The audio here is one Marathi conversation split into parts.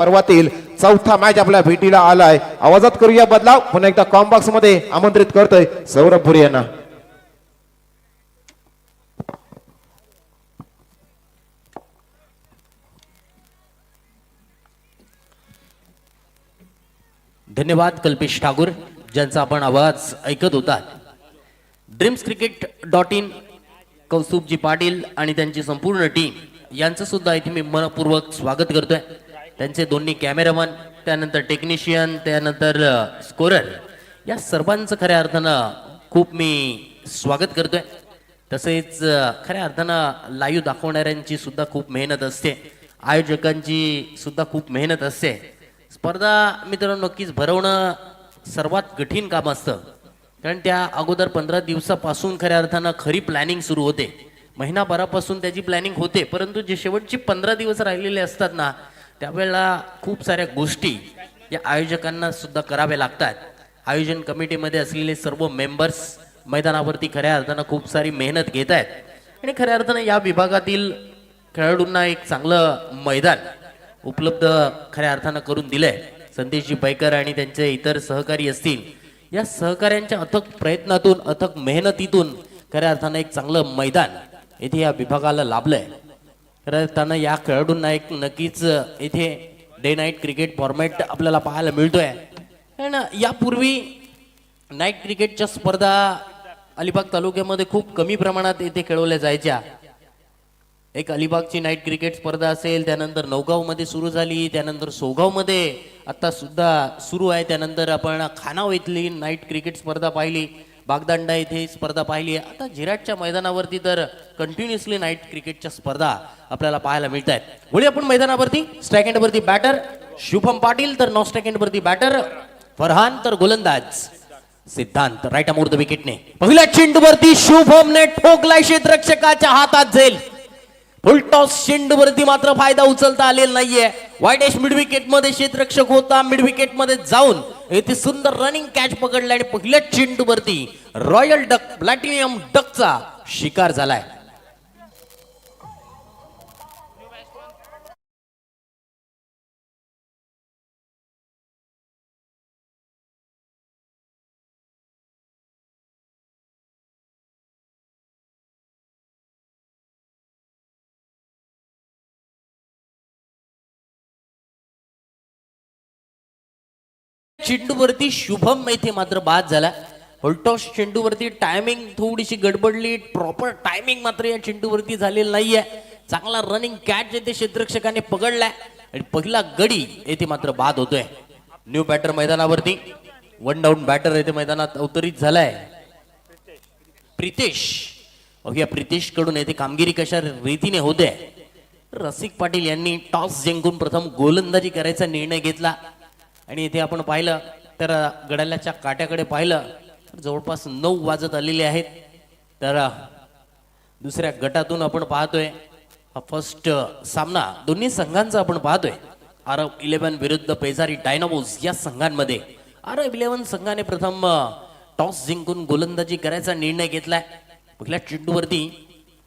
पर्वातील चौथा मॅच आपल्या भेटीला आलाय. आवाजात करूया बदलाव. पुन्हा एकदा कॉम्बॉक्स मध्ये आमंत्रित करतोय सौरभ भुरे यांना. धन्यवाद कल्पेश ठाकूर ज्यांचा आपण आवाज ऐकत होता. ड्रीम्सक्रिकेट.in कौस्तुभजी पाटील आणि त्यांची संपूर्ण टीम यांचं सुद्धा इथे मी मनपूर्वक स्वागत करतोय. त्यांचे दोन्ही कॅमेरामन, त्यानंतर टेक्निशियन, त्यानंतर स्कोरर या सर्वांचं खऱ्या अर्थानं खूप मी स्वागत करतोय. तसेच खऱ्या अर्थानं लाईव्ह दाखवणाऱ्यांची सुद्धा खूप मेहनत असते, आयोजकांची सुद्धा खूप मेहनत असते. स्पर्धा मित्रांनो नक्कीच भरवणं सर्वात कठीण काम असतं, कारण त्या अगोदर 15 दिवसापासून खऱ्या अर्थानं खरी प्लॅनिंग सुरू होते. महिनाभरापासून त्याची प्लॅनिंग होते, परंतु जे शेवटचे 15 दिवस राहिलेले असतात ना, त्यावेळेला खूप साऱ्या गोष्टी या आयोजकांना सुद्धा कराव्या लागतात. आयोजन कमिटीमध्ये असलेले सर्व मेंबर्स मैदानावरती खऱ्या अर्थानं खूप सारी मेहनत घेत आहेत आणि खऱ्या अर्थानं या विभागातील खेळाडूंना एक चांगलं मैदान उपलब्ध खऱ्या अर्थानं करून दिलंय. संदेशजी पैकर आणि त्यांचे इतर सहकारी असतील, या सहकार्यांच्या अथक प्रयत्नातून, अथक मेहनतीतून खऱ्या अर्थानं एक चांगलं मैदान येथे या विभागाला लाभलंय. खऱ्या अर्थानं या खेळाडूंना एक नक्कीच येथे डे नाईट क्रिकेट फॉर्मॅट आपल्याला पाहायला मिळतोय. कारण यापूर्वी नाईट क्रिकेटच्या स्पर्धा अलिबाग तालुक्यामध्ये खूप कमी प्रमाणात येथे खेळवल्या जायच्या. एक अलिबागची नाईट क्रिकेट स्पर्धा असेल, त्यानंतर नौगावमध्ये सुरू झाली, त्यानंतर सोगावमध्ये आता सुद्धा सुरू आहे, त्यानंतर आपण खानाव इथली नाईट क्रिकेट स्पर्धा पाहिली, बागदांडा इथे स्पर्धा पाहिली. आता जिराटच्या मैदानावरती तर कंटिन्युअसली नाईट क्रिकेटच्या स्पर्धा आपल्याला पाहायला मिळत आहेत. वळी आपण मैदानावरती स्ट्राईक एंडवरती बॅटर शुभम पाटील, तर नॉन स्ट्राईक एंडवरती बॅटर फरहान, तर गोलंदाज सिद्धांत. राईट अमोर द विकेटने पहिल्या चेंडूवरती शुभमने ठोकलाय, क्षेत्ररक्षकाच्या हातात जाईल. फुलटॉस चेंडूवरती मात्र फायदा उचलता आलेला नाहीये. वाईडेश मिड विकेट मध्ये क्षेत्ररक्षक होता, मिड विकेट मध्ये जाऊन येथे सुंदर रनिंग कॅच पकडला आणि पहिल्या चेंडूवरती रॉयल डक, प्लॅटिनियम डकचा शिकार झालाय. चेंडूवरती शुभम येथे मात्र बाद झाला. होल्टॉस चेंडूवरती टायमिंग थोडीशी गडबडली, प्रॉपर टायमिंग मात्र या चेंडूवरती झालेलं नाहीये. चांगला रनिंग कॅच येथे क्षेत्ररक्षकाने पकडलाय आणि पहिला गडी येथे मात्र बाद होतोय. न्यू बॅटर मैदानावरती, वन डाऊन बॅटर येथे मैदानात अवतरित झालाय प्रितेश. या प्रितेश कडून येथे कामगिरी कशा रीतीने होते. रसिक पाटील यांनी टॉस जिंकून प्रथम गोलंदाजी करायचा निर्णय घेतला आणि इथे आपण पाहिलं तर गडाल्याच्या काट्याकडे पाहिलं तर जवळपास 9 वाजत आलेले आहेत. तर दुसऱ्या गटातून आपण पाहतोय हा फर्स्ट सामना दोन्ही संघांचा आपण पाहतोय. आरब 11 विरुद्ध पेजारी डायनामोज या संघांमध्ये आरब 11 संघाने प्रथम टॉस जिंकून गोलंदाजी करायचा निर्णय घेतलाय. पहिल्या चेंडूवरती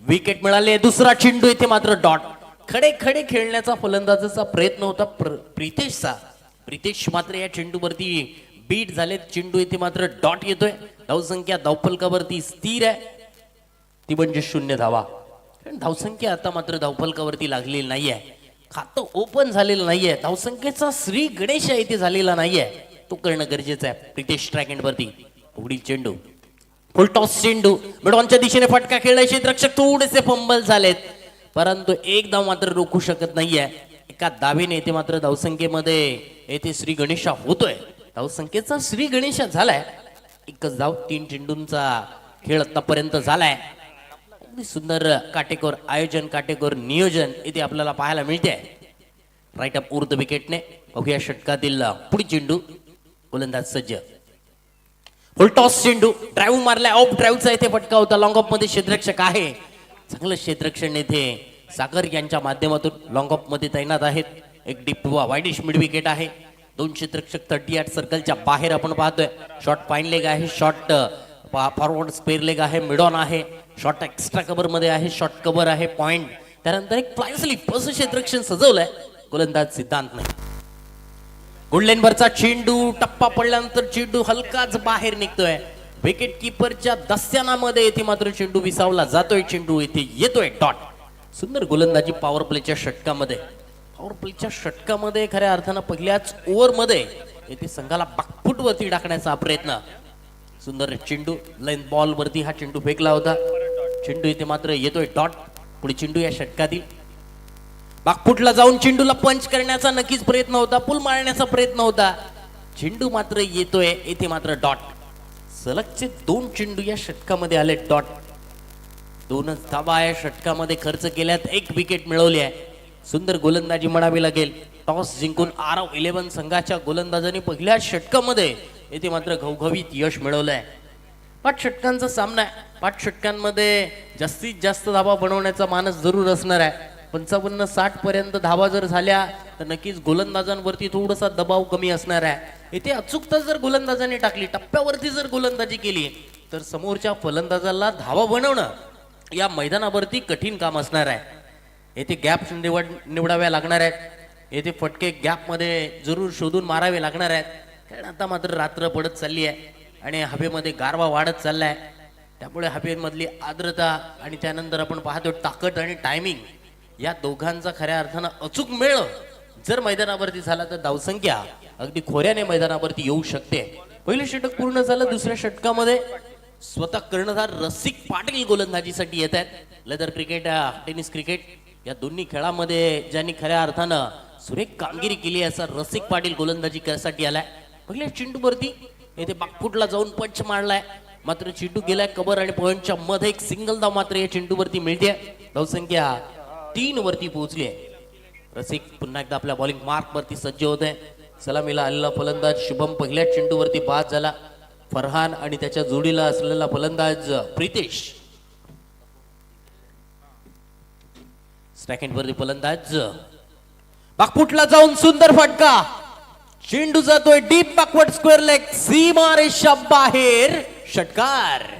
विकेट मिळाले, दुसरा चेंडू इथे मात्र डॉट. खडे खडे खेळण्याचा फलंदाजाचा प्रयत्न होता प्रितेशचा. प्रितेश मात्र या चेंडूवरती बीट झाले, चेंडू इथे मात्र डॉट येतोय. धावसंख्या धावफलकावरती स्थिर आहे, ती म्हणजे 0 धावा. कारण धावसंख्या आता मात्र धावफलकावरती लागलेली नाहीये, खातं ओपन झालेलं नाहीये, धावसंख्येचा श्री गणेश इथे झालेला नाहीये, तो करणं गरजेचं आहे. प्रितेश स्ट्राईक एंडवरती पुढील चेंडू, फुल टॉस चेंडू मिडॉनच्या दिशेने फटका खेळलाय. क्षेत्ररक्षक थोडेसे फंबल झालेत, परंतु एक धाव मात्र रोखू शकत नाहीये. एका दावेने येथे मात्र धावसंख्येमध्ये येथे श्री गणेशा होतोय. धावसंख्येचा श्री गणेशा झालाय. एकच धाव, 3 चेंडूंचा खेळ आतापर्यंत झालाय. अगदी सुंदर काटेकोर आयोजन, काटेकोर नियोजन इथे आपल्याला पाहायला मिळते. राईट अप उर्द विकेटने या षटकातील पुढील चेंडू, गोलंदाज सज्ज. फुल टॉस चेंडू ड्राईव्ह मारलाय, ऑफ ड्राईव्हचा इथे फटका होता. लॉंग ऑफ मध्ये क्षेत्ररक्षक आहे, चांगलं क्षेत्ररक्षण येथे सागर यांच्या माध्यमातून लॉंग ऑफ मध्ये तैनात आहेत. एक डीप वाईडिश मिड विकेट आहे. 2 क्षेत्ररक्षक 38 सर्कलच्या बाहेर आपण पाहतोय. शॉर्ट फाईन लेग आहे, शॉर्ट फॉरवर्ड स्पेअर लेग आहे, मिड ऑन आहे, शॉर्ट एक्स्ट्रा कव्हर मध्ये आहे, शॉर्ट कव्हर आहे, पॉइंट. त्यानंतर एक फ्लाय स्लिप असं क्षेत्ररक्षण सजवलंय. गोलंदाज सिद्धांत नाही. गुडलेनवरचा चेंडू टप्पा पडल्यानंतर चेंडू हलकाच बाहेर निघतोय. विकेट किपरच्या दस्त्यानामध्ये येथे मात्र चेंडू विसावला जातोय. चेंडू येथे येतोय डॉट. सुंदर गोलंदाजी पॉवर प्लेच्या षटकामध्ये. पॉवर प्लेच्या षटकामध्ये खऱ्या अर्थानं पहिल्याच ओव्हरमध्ये येथे संघाला बाकफूट वरती टाकण्याचा प्रयत्न. सुंदर चेंडू लाईन बॉल वरती हा चेंडू फेकला होता. चेंडू इथे मात्र येतोय डॉट. पुढे चेंडू या षटकातील बाकफुटला जाऊन चेंडूला पंच करण्याचा नक्कीच प्रयत्न होता. पुल मारण्याचा प्रयत्न होता. चेंडू मात्र येतोय येथे मात्र डॉट. सलगचे 2 चेंडू या षटकामध्ये आले डॉट. 2च धावा या षटकामध्ये खर्च केल्यात. 1 विकेट मिळवली आहे. सुंदर गोलंदाजी म्हणावी लागेल. टॉस जिंकून RO11 संघाच्या गोलंदाजांनी पहिल्या षटकामध्ये येथे मात्र घवघवीत यश मिळवलंय. 5 षटकांचा सामना आहे. 5 षटकांमध्ये जास्तीत जास्त धावा बनवण्याचा मानस जरूर असणार आहे. 55-60 पर्यंत धावा जर झाल्या तर नक्कीच गोलंदाजांवरती थोडासा दबाव कमी असणार आहे. इथे अचूकता जर गोलंदाजांनी टाकली, टप्प्यावरती जर गोलंदाजी केली तर समोरच्या फलंदाजाला धावा बनवणं या मैदानावरती कठीण काम असणार आहे. येथे गॅप निवडाव्या लागणार आहेत. येथे फटके गॅपमध्ये जरूर शोधून मारावे लागणार आहेत. कारण आता मात्र रात्र पडत चालली आहे आणि हवेमध्ये गारवा वाढत चाललाय. त्यामुळे हवेमधली आर्द्रता आणि त्यानंतर आपण पाहतो ताकद आणि टायमिंग या दोघांचा खऱ्या अर्थानं अचूक मेळ जर मैदानावरती झाला तर धावसंख्या अगदी खोऱ्याने मैदानावरती येऊ शकते. पहिलं षटक पूर्ण झालं. दुसऱ्या षटकामध्ये स्वतः कर्णधार रसिक पाटील गोलंदाजीसाठी येत आहेत. लेदर क्रिकेट, टेनिस क्रिकेट या दोन्ही खेळामध्ये ज्यांनी खऱ्या अर्थानं सुरेख कामगिरी केली असा रसिक पाटील गोलंदाजी करण्यासाठी आलाय. पहिल्या चेंडूवरती येथे बाकफुटला जाऊन पंच मारलाय. मात्र चेंडू गेलाय कबर आणि पॉइंटच्या मध्ये. एक सिंगल धाव मात्र या चेंडूवरती मिळते. धावसंख्या 3 वरती पोहोचली आहे. रसिक पुन्हा एकदा आपल्या बॉलिंग मार्क वरती सज्ज होत आहे. सलामीला आलेला फलंदाज शुभम पहिल्या चेंडूवरती बाद झाला. फरहान आणि त्याच्या जोडीला असलेला फलंदाज प्रितेश. सेकंड वरती फलंदाज बाकफुटला जाऊन सुंदर फटका. चेंडू जातोय डीप बॅकवर्ड स्क्वेअर लेग. सीमा रेषा बाहेर. षटकार.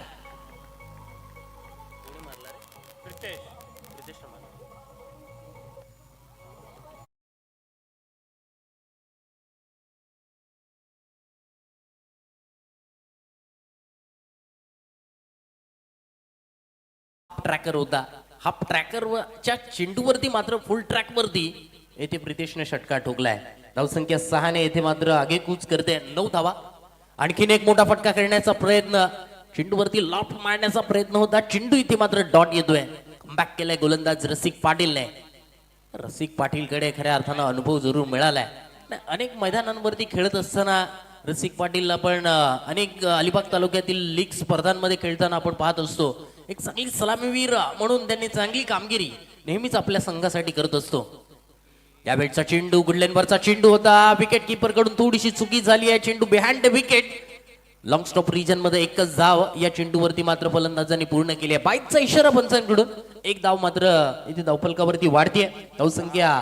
ट्रॅकर होता. हाफ ट्रॅकरच्या चेंडूवरती मात्र फुल ट्रॅक वरती येथे प्रितेशने षटकार ठोकलाय. धावसंख्या 6 ने येथे मात्र आगेकूच करते. 9 धावा. आणखीन एक मोठा फटका करण्याचा प्रयत्न. चेंडूवरती लॉफ्ट मारण्याचा प्रयत्न होता. चेंडू इथे मात्र डॉट येतोय. कमबॅक केलाय गोलंदाज रसिक पाटीलने. रसिक पाटीलकडे खऱ्या अर्थानं अनुभव जरूर मिळालाय. अनेक मैदानांवरती खेळत असताना रसिक पाटीलला पण अनेक अलिबाग तालुक्यातील लीग स्पर्धांमध्ये खेळताना आपण पाहत असतो. एक चांगली सलामीवीर म्हणून त्यांनी चांगली कामगिरी नेहमीच आपल्या संघासाठी करत असतो. यावेळचा चेंडू गुडलेनवरचा चेंडू होता. विकेट किपर कडून थोडीशी चुकी झाली आहे. चेंडू behind the wicket. Long stop region मध्ये एकच धाव या चेंडूवरती मात्र फलंदाजांनी पूर्ण केली आहे. बाईकचा इशारा पंचांकडून. 1 धाव मात्र इथे धावफलकावरती वाढतीये. धावसंख्या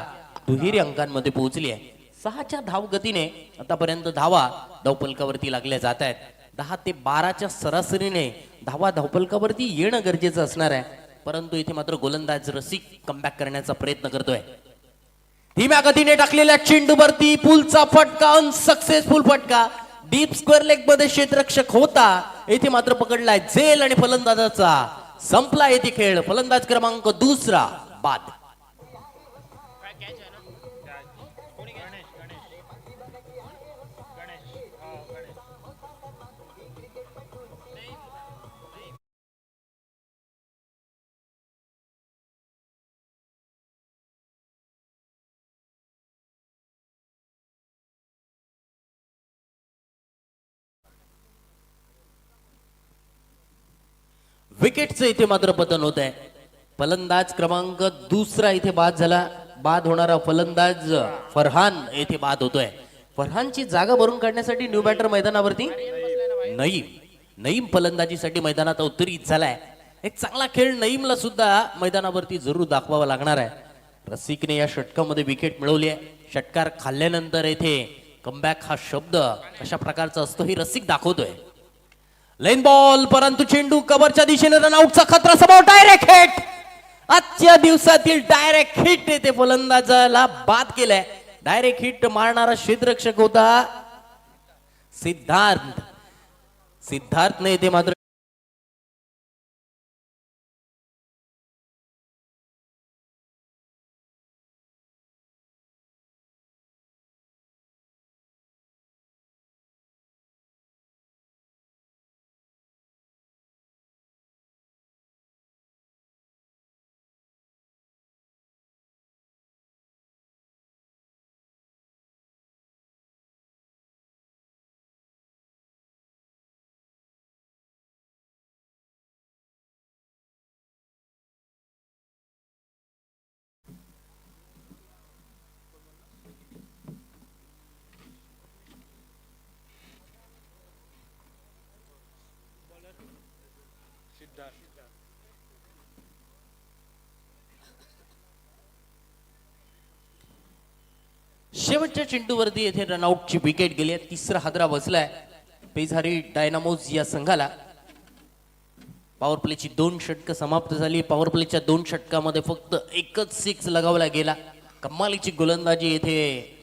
दुहेरी अंकांमध्ये पोहोचली आहे. 6च्या धाव गतीने आतापर्यंत धावा धावफलकावरती लागल्या जात आहेत. 10 ते 12च्या सरासरीने धावा धावफलकावरती येणं गरजेचं असणार आहे. परंतु इथे मात्र गोलंदाज रसिक कमबॅक करण्याचा प्रयत्न करतोय. धीम्या गतीने टाकलेल्या चेंडूवरती पुलचा फटका. अनसक्सेसफुल फटका. डीप स्क्वेअर लेग मध्ये क्षेत्ररक्षक होता. येथे मात्र पकडलाय झेल आणि फलंदाजाचा संपला येथे खेळ. फलंदाज क्रमांक 2 बाद. विकेटचं इथे मात्र पतन होत आहे. फलंदाज क्रमांक 2 इथे बाद झाला. बाद होणारा फलंदाज फरहान येथे बाद होतोय. फरहानची जागा भरून काढण्यासाठी न्यू बॅटर मैदानावरती नईम फलंदाजीसाठी मैदानात अवतरित झालाय. एक चांगला खेळ नईमला सुद्धा मैदानावरती जरूर दाखवावा लागणार आहे. रसिकने या षटकामध्ये विकेट मिळवली आहे. षटकार खाल्ल्यानंतर येथे कमबॅक हा शब्द कशा प्रकारचा असतो हे रसिक दाखवतोय. लेन बॉल. परंतु चेंडू कव्हरच्या दिशेने रनआउटचा खतरा समोर. Direct hit. आजच्या दिवसातील डायरेक्ट हिट येते फलंदाजाला बाद केलाय. डायरेक्ट हिट मारणारा क्षेत्ररक्षक होता सिद्धार्थ. सिद्धार्थने इथे मात्र शेवटच्या चेंडूवरती येथे रनआउटची विकेट गेली आहे. तिसरा हादरा बसलाय पेझारी डायनामोज या संघाला. पॉवर प्लेची 2 षटकं समाप्त झाली. पॉवर प्लेच्या 2 षटकामध्ये फक्त एकच 6 लगावला गेला. कमालीची गोलंदाजी येथे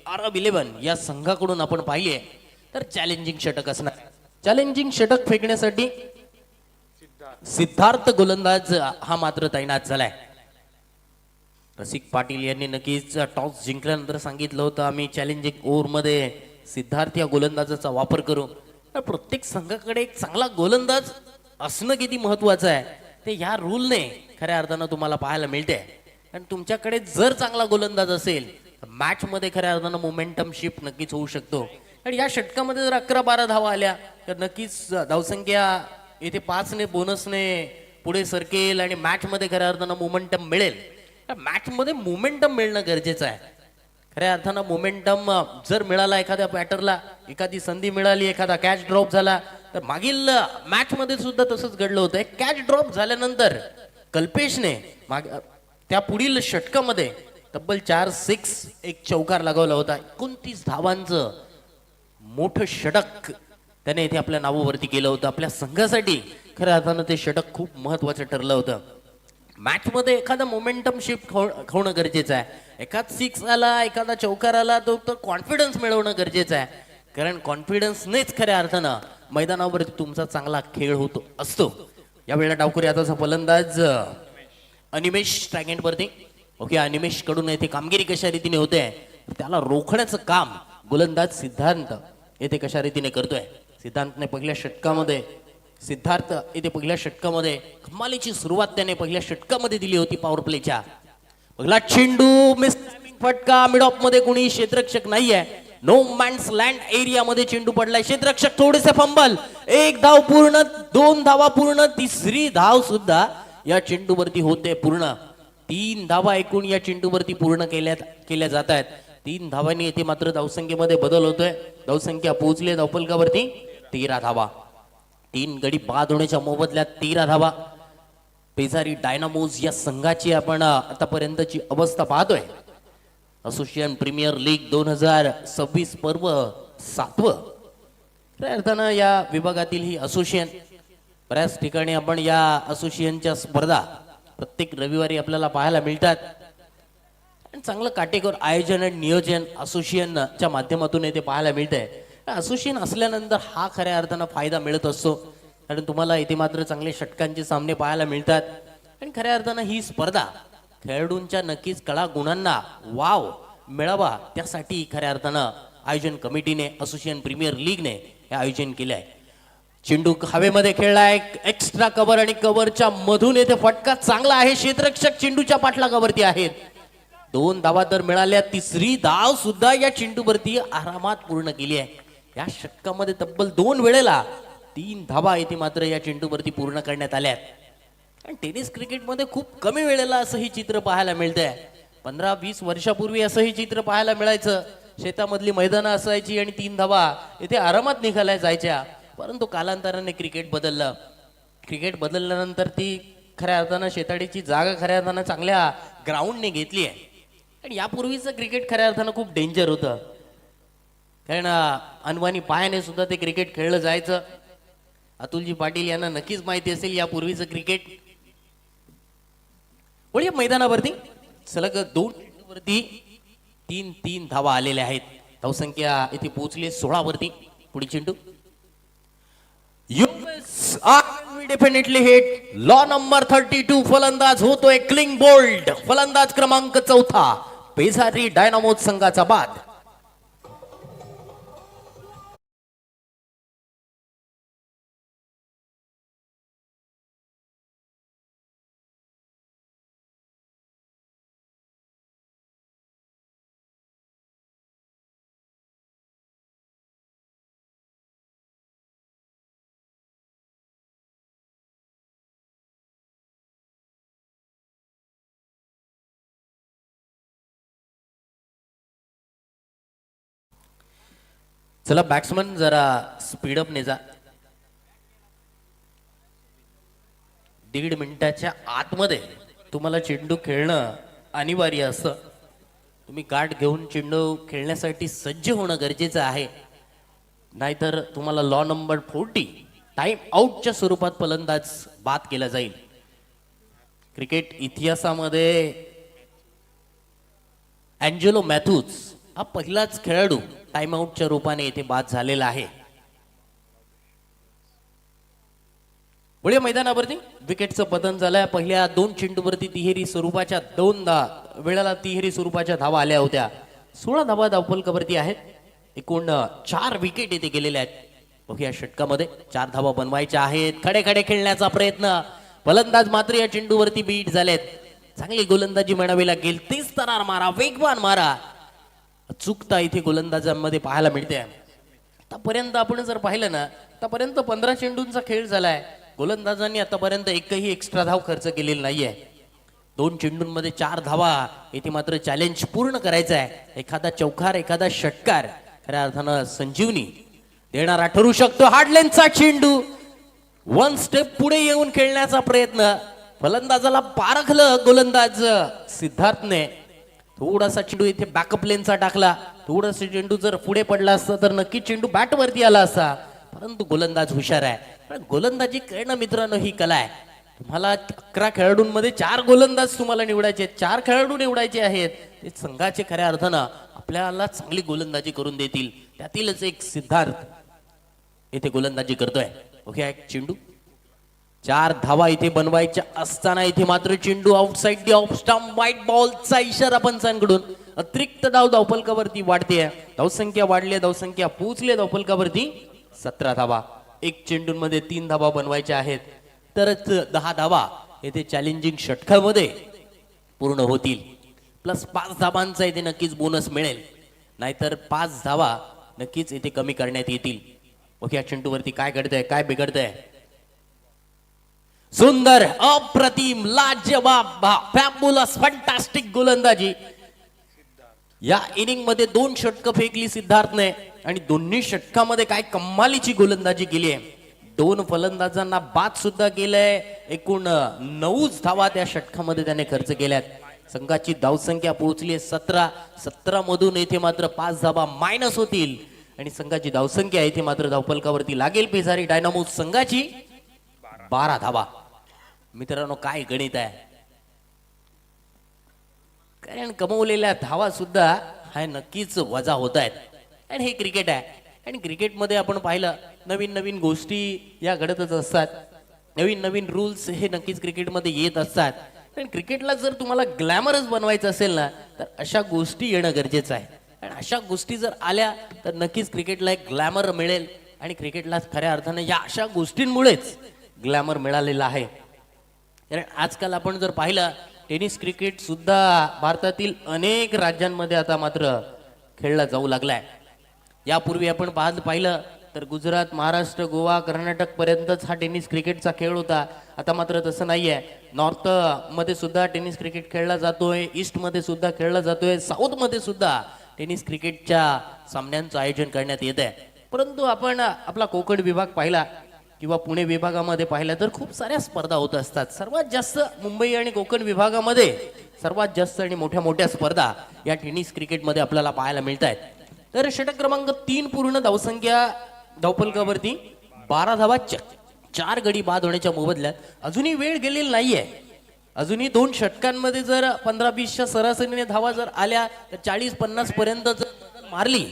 आरब 11 या संघाकडून आपण पाहिली आहे. तर चॅलेंजिंग षटक असणार. चॅलेंजिंग षटक फेकण्यासाठी सिद्धार्थ गोलंदाज हा मात्र तैनात झालाय. रसिक पाटील यांनी नक्कीच टॉस जिंकल्यानंतर सांगितलं होतं आम्ही चॅलेंजिंग ओव्हरमध्ये सिद्धार्थ या गोलंदाजाचा वापर करू. तर प्रत्येक संघाकडे एक चांगला गोलंदाज असणं किती महत्वाचं आहे ते या रूलने खऱ्या अर्थानं तुम्हाला पाहायला मिळते. आणि तुमच्याकडे जर चांगला गोलंदाज असेल मॅच मध्ये खऱ्या अर्थानं मोमेंटम शिफ्ट नक्कीच होऊ शकतो. आणि या षटकामध्ये जर 11-12 धावा आल्या तर नक्कीच धावसंख्या येथे 5 ने बोनसने पुढे सरकेल आणि मॅच मध्ये खऱ्या अर्थानं मोमेंटम मिळेल. मॅच मध्ये मोमेंटम मिळणं गरजेचं आहे. खऱ्या अर्थानं मोमेंटम जर मिळाला एखाद्या बॅटरला, एखादी संधी मिळाली, एखादा कॅच ड्रॉप झाला तर मागील मॅच मध्ये सुद्धा तसंच घडलं होतं. कॅच ड्रॉप झाल्यानंतर कल्पेशने त्या पुढील षटकामध्ये तब्बल 4 6 एक चौकार लगावला होता. 29 धावांचं मोठं षटक त्याने इथे आपल्या नावावरती केलं होतं. आपल्या संघासाठी खऱ्या अर्थानं ते षटक खूप महत्वाचं ठरलं होतं. मॅच मध्ये एखादा मोमेंटम शिफ्ट होणं गरजेचं आहे. एखादा 6 आला, एखादा चौकार आला तो कॉन्फिडन्स मिळवणं गरजेचं आहे. कारण कॉन्फिडन्सनेच खऱ्या अर्थानं मैदानावरती तुमचा चांगला खेळ होतो असतो. यावेळेला डावखुरी आताचा फलंदाज अनिमेश स्ट्रायक वरती. ओके, अनिमेश कडून येथे कामगिरी कशा रीतीने होते त्याला रोखण्याचं काम गोलंदाज सिद्धांत येथे कशा रीतीने करतोय. सिद्धांतने पहिल्या षटकामध्ये सिद्धार्थ येथे पहिल्या षटकामध्ये कमालीची सुरुवात त्याने पहिल्या षटकामध्ये दिली होती पॉवर प्लेच्या. पहिला चेंडू मिस फटका. मिड ऑफ मध्ये कोणी क्षेत्ररक्षक नाहीये. नो मॅन्स लँड एरियामध्ये चेंडू पडलाय. क्षेत्ररक्षक थोडेसे फंबल. 1 धाव पूर्ण, 2 धावा पूर्ण, तिसरी धाव सुद्धा या चेंडूवरती होते पूर्ण. 3 धावा एकूण या चेंडूवरती पूर्ण केल्या जात आहेत. 3 धावांनी येथे मात्र धावसंख्येमध्ये बदल होतोय. धावसंख्या पोहोचली धावफलकावरती 13 धावा. 3 गडी बाद होण्याच्या मोबदल्यात 13 धावा. पेझारी डायनामोज या संघाची आपण आतापर्यंतची अवस्था पाहतोय. असोसिएशन प्रीमियर लीग 2026 पर्व 7वं. खऱ्या अर्थानं या विभागातील ही असोसिएशन बऱ्याच ठिकाणी आपण या असोसिएशनच्या स्पर्धा प्रत्येक रविवारी आपल्याला पाहायला मिळतात. आणि चांगलं काटेकोर आयोजन आणि नियोजन असोसिएशनच्या माध्यमातून येथे पाहायला मिळतंय. असोसिएशन असल्यानंतर हा खऱ्या अर्थानं फायदा मिळत असतो. कारण तुम्हाला इथे मात्र चांगले षटकांचे सामने पाहायला मिळतात. आणि खऱ्या अर्थानं ही स्पर्धा खेळाडूंच्या नक्कीच कला गुणांना वाव मिळावा त्यासाठी खऱ्या अर्थानं आयोजन कमिटीने असोसिएशन प्रीमियर लीगने हे आयोजन केले आहे. चेंडू हवेमध्ये खेळलाय. एक्स्ट्रा कव्हर आणि कव्हरच्या मधून येथे फटका चांगला आहे. क्षेत्ररक्षक चेंडूच्या पाठलागावरती आहेत. 2 धावा तर मिळाल्या. तिसरी धाव सुद्धा या चेंडूवरती आरामात पूर्ण केली आहे. या षटकामध्ये तब्बल 2 वेळेला 3 धावा येथे मात्र या चेंडूवरती पूर्ण करण्यात आल्या. आणि टेनिस क्रिकेटमध्ये खूप कमी वेळेला असं ही चित्र पाहायला मिळतंय. 15-20 वर्षापूर्वी असं ही चित्र पाहायला मिळायचं. शेतामधली मैदानं असायची आणि 3 धावा येथे आरामात निघाल्या जायच्या. परंतु कालांतराने क्रिकेट बदललं. क्रिकेट बदलल्यानंतर ती खऱ्या अर्थानं शेताडीची जागा खऱ्या अर्थानं चांगल्या ग्राउंडने घेतली आहे. आणि यापूर्वीचं क्रिकेट खऱ्या अर्थानं खूप डेंजर होतं. कारण अनवाणी पायाने सुद्धा ते क्रिकेट खेळलं जायचं. अतुलजी पाटील यांना नक्कीच माहिती असेल यापूर्वीचं क्रिकेट. वळूया मैदानावरती. सलग 2 वरती तीन धावा आलेल्या आहेत. धावसंख्या इथे पोहोचली 16 वरती. पुढे चेंडू डेफिनेटली हिट. लॉ नंबर 32 फलंदाज होतोय क्लिंग बोल्ड. फलंदाज क्रमांक 4 पेसारी डायनामोज संघाचा बाद. चला बॅट्समन जरा स्पीडअप ने जा. 1.5 मिनिटाच्या आतमध्ये तुम्हाला चेंडू खेळणं अनिवार्य असतं. तुम्ही गाठ घेऊन चेंडू खेळण्यासाठी सज्ज होणं गरजेचं आहे. नाहीतर तुम्हाला लॉ नंबर 40 टाइम आउटच्या स्वरूपात फलंदाज बाद केला जाईल. क्रिकेट इतिहासामध्ये अँजेलो मॅथ्यूज हा पहिलाच खेळाडू टाइम आउटच्या रूपाने इथे बाद झालेला आहे. पुढे मैदानावरती विकेटचं पतन झालंय. पहिल्या 2 चेंडूवरती तिहेरी स्वरूपाच्या 2 वेळेला तिहेरी स्वरूपाच्या धावा आल्या होत्या. 16 धावा धावफलकावरती आहेत. एकूण 4 विकेट इथे गेलेल्या आहेत. बघूया षटकामध्ये 4 धावा बनवायच्या आहेत. खडे खडे खेळण्याचा प्रयत्न. फलंदाज मात्र या चेंडूवरती बीट झालेत. चांगली गोलंदाजी म्हणावी लागेल. 30 तरार मारा, वेगवान मारा. चुकता इथे गोलंदाजांमध्ये पाहायला मिळते. आतापर्यंत आपण जर पाहिलं ना, आतापर्यंत 15 चेंडूंचा खेळ झालाय. गोलंदाजांनी आतापर्यंत एकही एक्स्ट्रा धाव खर्च केलेली नाहीये. 2 चेंडूंमध्ये 4 धावा. इथे मात्र चॅलेंज पूर्ण करायचं आहे. एखादा चौकार, एखादा षटकार खऱ्या अर्थानं संजीवनी देणारा ठरू शकतो. हार्डलेनचा चेंडू 1 स्टेप पुढे येऊन खेळण्याचा प्रयत्न. फलंदाजाला पारखलं गोलंदाज सिद्धार्थने. थोडासा चेंडू इथे बॅकअप लेनचा टाकला. थोडासा चेंडू जर पुढे पडला असता तर नक्की चेंडू बॅट वरती आला असता. परंतु गोलंदाज हुशार आहे. पण गोलंदाजी करणं मित्रांनो ही कला आहे. तुम्हाला 11 खेळाडूंमध्ये 4 गोलंदाज तुम्हाला निवडायचे आहेत. 4 खेळाडू निवडायचे आहेत. ते संघाचे खऱ्या अर्थानं आपल्याला चांगली गोलंदाजी करून देतील. त्यातीलच एक सिद्धार्थ इथे गोलंदाजी करतोय. ओके, एक चेंडू 4 धावा इथे बनवायच्या असताना इथे मात्र चेंडू outside the off stump. White बॉलचा इशारा पंचांकडून. अतिरिक्त धाव धावफलकावरती वाढते. धावसंख्या वाढली. धावसंख्या पोहोचली धावफलकावरती 17 धावा. 1 चेंडूंमध्ये 3 धावा बनवायच्या आहेत. तरच 10 धावा येथे चॅलेंजिंग षटकामध्ये पूर्ण होतील. प्लस 5 धावांचा इथे नक्कीच बोनस मिळेल. नाहीतर 5 धावा नक्कीच इथे कमी करण्यात येतील. ओके, या चेंडूवरती काय घडतंय, काय बिघडतंय. सुंदर, अप्रतिम, लाजवाब, फॅब्युलस, फॅन्टास्टिक गोलंदाजी. या इनिंग मध्ये 2 षटकं फेकली सिद्धार्थने आणि दोन्ही षटकामध्ये काय कमालीची गोलंदाजी केली आहे. 2 फलंदाजांना बाद सुद्धा केलंय. एकूण 9 धावा त्या षटकामध्ये त्याने खर्च केल्यात. संघाची धावसंख्या पोहोचली 17 मधून येथे मात्र 5 धावा मायनस होतील आणि संघाची धावसंख्या येथे मात्र धावफलकावरती लागेल पेसारी डायनामोज संघाची 12 धावा. मित्रांनो, काय गणित आहे. कारण कमवलेल्या धावा सुद्धा हा नक्कीच वजा होत आहेत. आणि हे क्रिकेट आहे. आणि क्रिकेटमध्ये आपण पाहिलं नवीन नवीन गोष्टी या घडतच असतात. नवीन नवीन रूल्स हे नक्कीच क्रिकेटमध्ये येत असतात. पण क्रिकेटला जर तुम्हाला ग्लॅमरस बनवायचं असेल ना, तर अशा गोष्टी येणं गरजेचं आहे. आणि अशा गोष्टी जर आल्या तर नक्कीच क्रिकेटला एक ग्लॅमर मिळेल. आणि क्रिकेटला खऱ्या अर्थाने या अशा गोष्टींमुळेच ग्लॅमर मिळालेला आहे. कारण आजकाल आपण जर पाहिलं टेनिस क्रिकेट सुद्धा भारतातील अनेक राज्यांमध्ये आता मात्र खेळला जाऊ लागलाय. यापूर्वी आपण पाहिलं तर गुजरात, महाराष्ट्र, गोवा, कर्नाटक पर्यंतच हा टेनिस क्रिकेटचा खेळ होता. आता मात्र तसं नाहीये. नॉर्थ मध्ये सुद्धा टेनिस क्रिकेट खेळला जातोय. ईस्ट मध्ये सुद्धा खेळला जातोय. साऊथ मध्ये सुद्धा टेनिस क्रिकेटच्या सामन्यांचं आयोजन करण्यात येत आहे. परंतु आपण आपला कोकण विभाग पाहिला किंवा पुणे विभागामध्ये पाहिलं तर खूप साऱ्या स्पर्धा होत असतात. सर्वात जास्त मुंबई आणि कोकण विभागामध्ये सर्वात जास्त आणि मोठ्या मोठ्या स्पर्धा या टेनिस क्रिकेटमध्ये आपल्याला पाहायला मिळत आहेत. तर षटक क्रमांक 3 पूर्ण धावसंख्या धावफलकावरती 12 धावा, 4 गडी बाद होण्याच्या मोबदल्यात अजूनही वेळ गेलेली नाहीये. अजूनही 2 षटकांमध्ये जर 15-20च्या सरासरीने धावा जर आल्या तर 40-50 पर्यंत जर मारली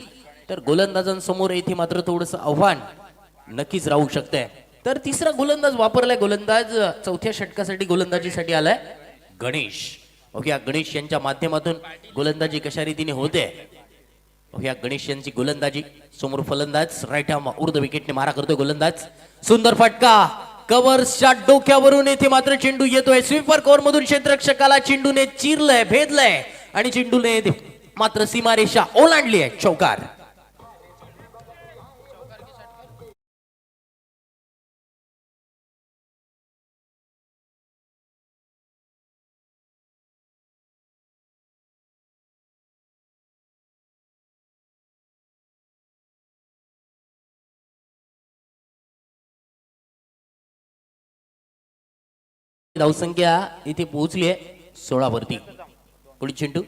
तर गोलंदाजांसमोर येथे मात्र थोडस आव्हान नक्कीच राहू शकते. तर तिसरा गोलंदाज वापरलाय, गोलंदाज चौथ्या षटकासाठी गोलंदाजीसाठी आलाय गणेश. ओके, या गणेश यांच्या माध्यमातून गोलंदाजी कशा रीतीने होते. ओके, या गणेश यांची गोलंदाजी. समोर फलंदाज राईट आर्म उर्ध विकेटने मारा करतोय गोलंदाज. सुंदर फटका कव्हर्सच्या डोक्यावरून येथे मात्र चेंडू येतोय स्वीपर कव्हर मधून. क्षेत्ररक्षकाला चेंडूने चिरलंय, भेदलंय आणि चेंडूने मात्र सीमारेषा ओलांडली आहे. चौकार. धावसंख्या इथे पोहोचली आहे 16 वरती. पुढील चेंडू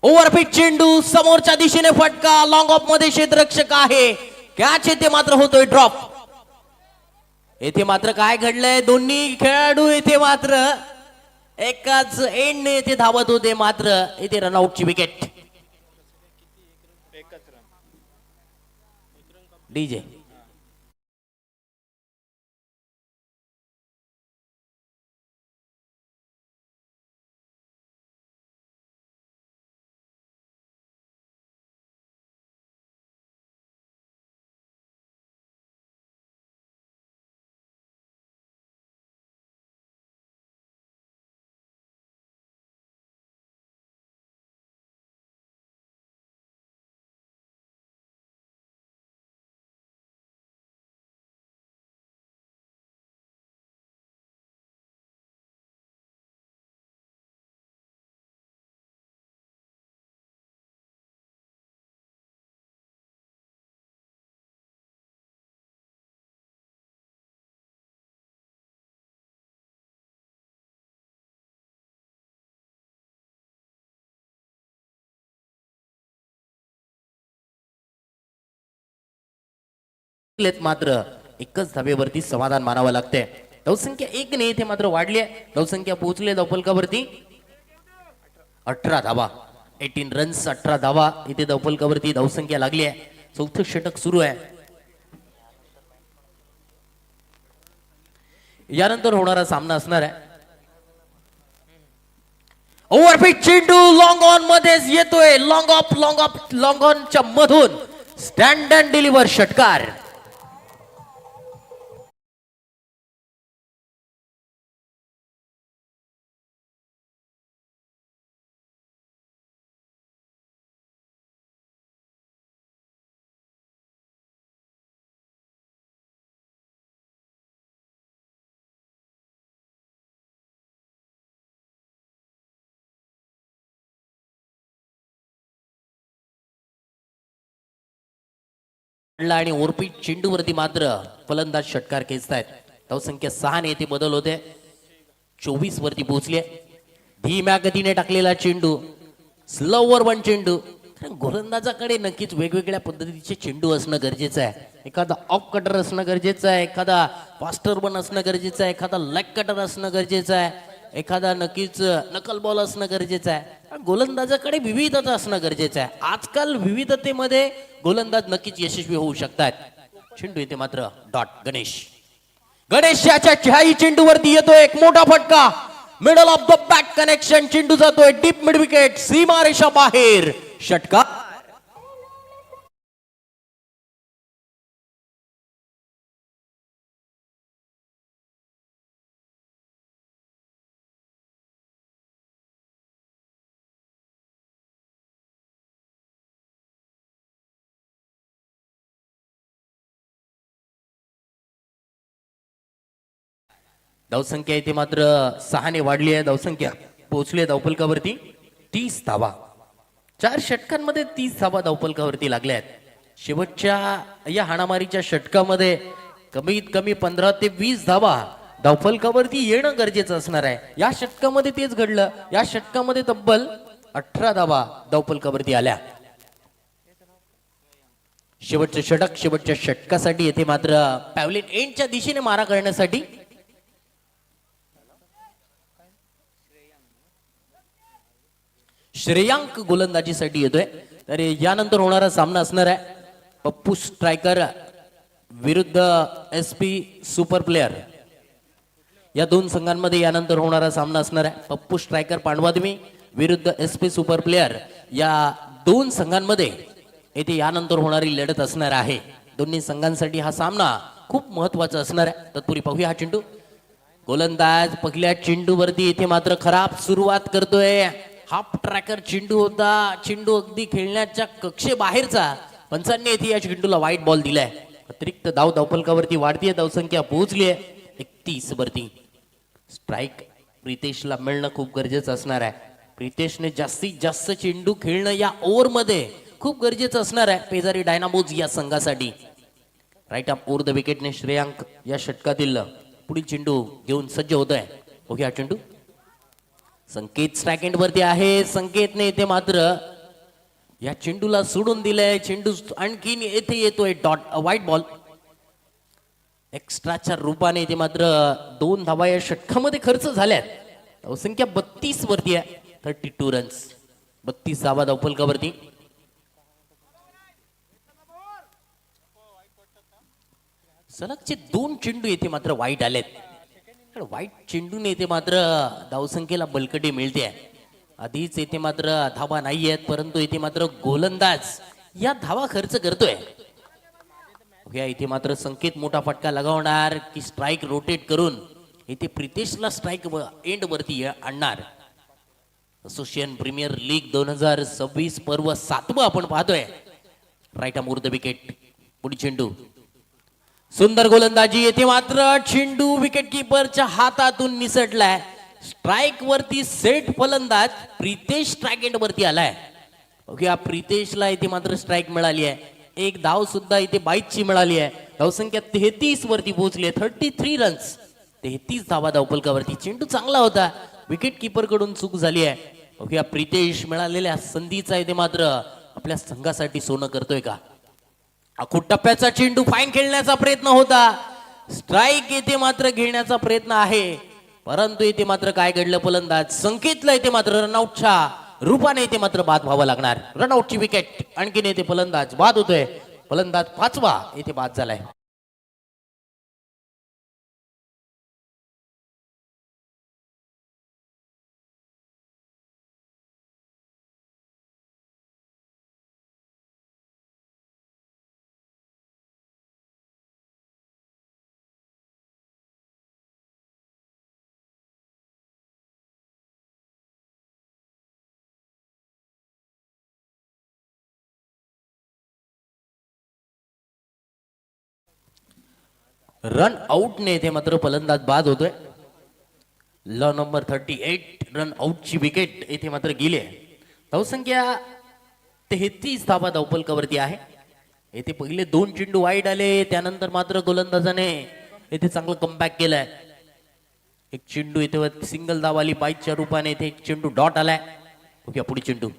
ओव्हरपिच चेंडू समोरच्या दिशेने फटका लॉंग ऑफ मध्ये क्षेत्ररक्षक आहे. कॅच येथे मात्र होतोय ड्रॉप. येथे मात्र काय घडलंय, दोन्ही खेळाडू येथे मात्र एकाच एंडने येथे धावत होते, मात्र येथे रनआउटची विकेट. डीजे मात्र एकच धावेवरती समाधान मानावं लागतंय. धावसंख्या 1 ने इथे मात्र वाढली आहे. धावसंख्या पोहोचली धावफलकावरती 18 धावा. 18 रन्स 18 धावा इथे धावफलकावरती धावसंख्या लागली आहे. चौथं षटक सुरू आहे. यानंतर होणारा सामना असणार आहे ओव्हरपिच चेंडू लॉंग ऑन मध्येच येतोय. लॉंग ऑनच्या मधून स्टँड अँड डिलिव्हर षटकार. आणि ओरपीट चेंडूवरती मात्र फलंदाज षटकार खेचतायत. धावसंख्या 6 ने येथे बदल होते. 24 वरती पोहोचले. धीम्या गतीने टाकलेला चेंडू, स्लोवर वन चेंडू. गोलंदाजाकडे नक्कीच वेगवेगळ्या पद्धतीचे चेंडू असणं गरजेचं आहे. एखादा ऑफ कटर असणं गरजेचं आहे, एखादा फास्टर वन असणं गरजेचं आहे, एखादा लेग कटर असणं गरजेचं आहे, एखादा नक्कीच नकल बॉल असणं गरजेचं आहे. गोलंदाजाकडे विविधता असणं गरजेचं आहे. आजकाल विविधतेमध्ये गोलंदाज नक्कीच यशस्वी होऊ शकतात. चेंडू येते मात्र डॉट. गणेश याच्या चहाई चेंडूवरती येतोय एक मोठा फटका. Middle of the back connection. चेंडू जातोय डीप मिड विकेट, सीमारेषा बाहेर. षटकार. धावसंख्या इथे मात्र 6 ने वाढली आहे. धावसंख्या पोहोचली आहे धावफलकावरती 30 धावा. 4 षटकांमध्ये 30 धावा धावफलकावरती लागल्या आहेत. शेवटच्या या हाणामारीच्या षटकामध्ये कमीत कमी 15 ते 20 धावा धावफलकावरती येणं गरजेचं असणार आहे. या षटकामध्ये तेच घडलं. या षटकामध्ये तब्बल 18 धावा धावफलकावरती आल्या. शेवटचं षटक, शेवटच्या षटकासाठी येथे मात्र पॅव्हलिन एंडच्या दिशेने मारा करण्यासाठी श्रेयांक गोलंदाजीसाठी येतोय. तर यानंतर होणारा सामना असणार आहे पप्पू स्ट्रायकर विरुद्ध SP सुपर प्लेयर. या दोन संघांमध्ये यानंतर होणारा सामना असणार आहे पप्पू स्ट्रायकर पांडवादमी विरुद्ध SP सुपर प्लेयर. या दोन संघांमध्ये येथे यानंतर होणारी लढत असणार आहे. दोन्ही संघांसाठी हा सामना खूप महत्वाचा असणार आहे. तत्पूर्वी पाहूया हा चेंडू. गोलंदाज पहिल्या चेंडूवरती इथे मात्र खराब सुरुवात करतोय. हाफ ट्रॅकर चेंडू होता. चेंडू अगदी खेळण्याच्या कक्षेबाहेरचा. पंचांनी येथे या चेंडूला वाईट बॉल दिलाय. अतिरिक्त धावफलकावरती वाढतीये धावसंख्या पोहोचली आहे 31 वरती. स्ट्राईक प्रितेशला मिळणं खूप गरजेचं असणार आहे. प्रितेशने जास्तीत जास्त चेंडू खेळणं या ओव्हरमध्ये खूप गरजेचं असणार आहे पेजारी डायनामोज या संघासाठी. राईट आर्म ओव्हर द विकेटने श्रेयांक या षटकातील पुढील चेंडू घेऊन सज्ज होत आहे. ओके हा चेंडू संकेत स्ट्राईक एंड वरती आहे. संकेतने इथे मात्र या चेंडूला सोडून दिलंय. चेंडू आणखीन येथे येतोय डॉट व्हाईट बॉल. एक्स्ट्राच्या रूपाने इथे मात्र 2 धावा या षटकामध्ये खर्च झाल्यात. धावसंख्या 32 वरती आहे. 32 रन्स 32 धावा धावफलकावरती. सलगचे 2 चेंडू येथे मात्र वाईट आलेत. वाईट चेंडूने येथे मात्र धावसंख्येला बलकटी मिळते. आधीच येथे मात्र धावा नाही आहेत परंतु येथे मात्र गोलंदाज या धावा खर्च करतोय. इथे मात्र संकेत मोठा फटका लगावणार की स्ट्राईक रोटेट करून इथे प्रितेशला स्ट्राईक एंड वरती आणणार. असोसिएशन प्रीमियर लीग 2026 पर्व 7वं आपण पाहतोय. Right arm over the wicket. पुढील चेंडू सुंदर गोलंदाजी. येथे मात्र चेंडू विकेट किपरच्या हातातून निसटलाय. स्ट्राईक वरती सेट फलंदाज प्रितेश स्ट्राईक एंड वरती आलाय. ओके प्रितेशला इथे मात्र स्ट्राईक मिळाली आहे. एक धाव सुद्धा इथे 22ची मिळाली आहे. धावसंख्या 33 वरती पोहोचली आहे. 33 रन्स 33 धावा धावफलकावरती. चेंडू चांगला होता. विकेट किपर कडून चूक झाली आहे. ओके प्रितेश मिळालेल्या संधीचा इथे मात्र आपल्या संघासाठी सोनं करतोय का. अखूट टप्प्याचा चेंडू फाईन खेळण्याचा प्रयत्न होता. स्ट्राईक येथे मात्र घेण्याचा प्रयत्न आहे परंतु इथे मात्र काय घडलं फलंदाज संकेतला इथे मात्र रनआउटच्या रूपाने इथे मात्र बाद व्हावं लागणार. रनआउटची विकेट. आणखीन येथे फलंदाज बाद होतोय. फलंदाज 5वा इथे बाद झालाय. रन आउटने इथे मात्र फलंदाज बाद होतोय. लॉ नंबर 38 रन आउटची विकेट इथे मात्र गेली आहे. धावसंख्या 33 धावा धावफलकावरती आहे. येथे पहिले 2 चेंडू वाईट आले त्यानंतर मात्र गोलंदाजाने येथे चांगलं कमबॅक केलंय. एक चेंडू इथे सिंगल धाव आली 22च्या रूपाने. इथे एक चेंडू डॉट आलाय. ओके पुढे चेंडू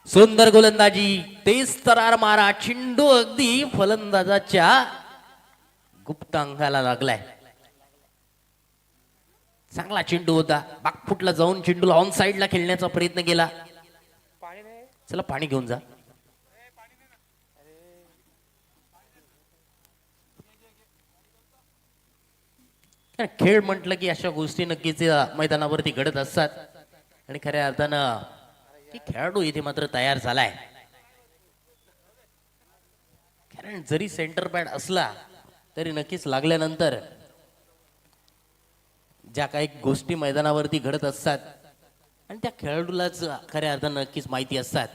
सुंदर गोलंदाजी. तेज तरार मारा. चेंडू अगदी फलंदाजाच्या गुप्त अंगाला लागलाय. चांगला चेंडू होता. बाकफुटला जाऊन चेंडूला ऑन साइडला खेळण्याचा प्रयत्न केला. चला पाणी घेऊन जा. खेळ म्हटलं की अशा गोष्टी नक्कीच मैदानावरती घडत असतात आणि खऱ्या अर्थानं की खेळाडू इथे मात्र तयार झालाय. कारण जरी सेंटर पॅड असला तरी नक्कीच लागल्यानंतर ज्या काही गोष्टी मैदानावरती घडत असतात आणि त्या खेळाडूलाच खऱ्या अर्थानं नक्कीच माहिती असतात.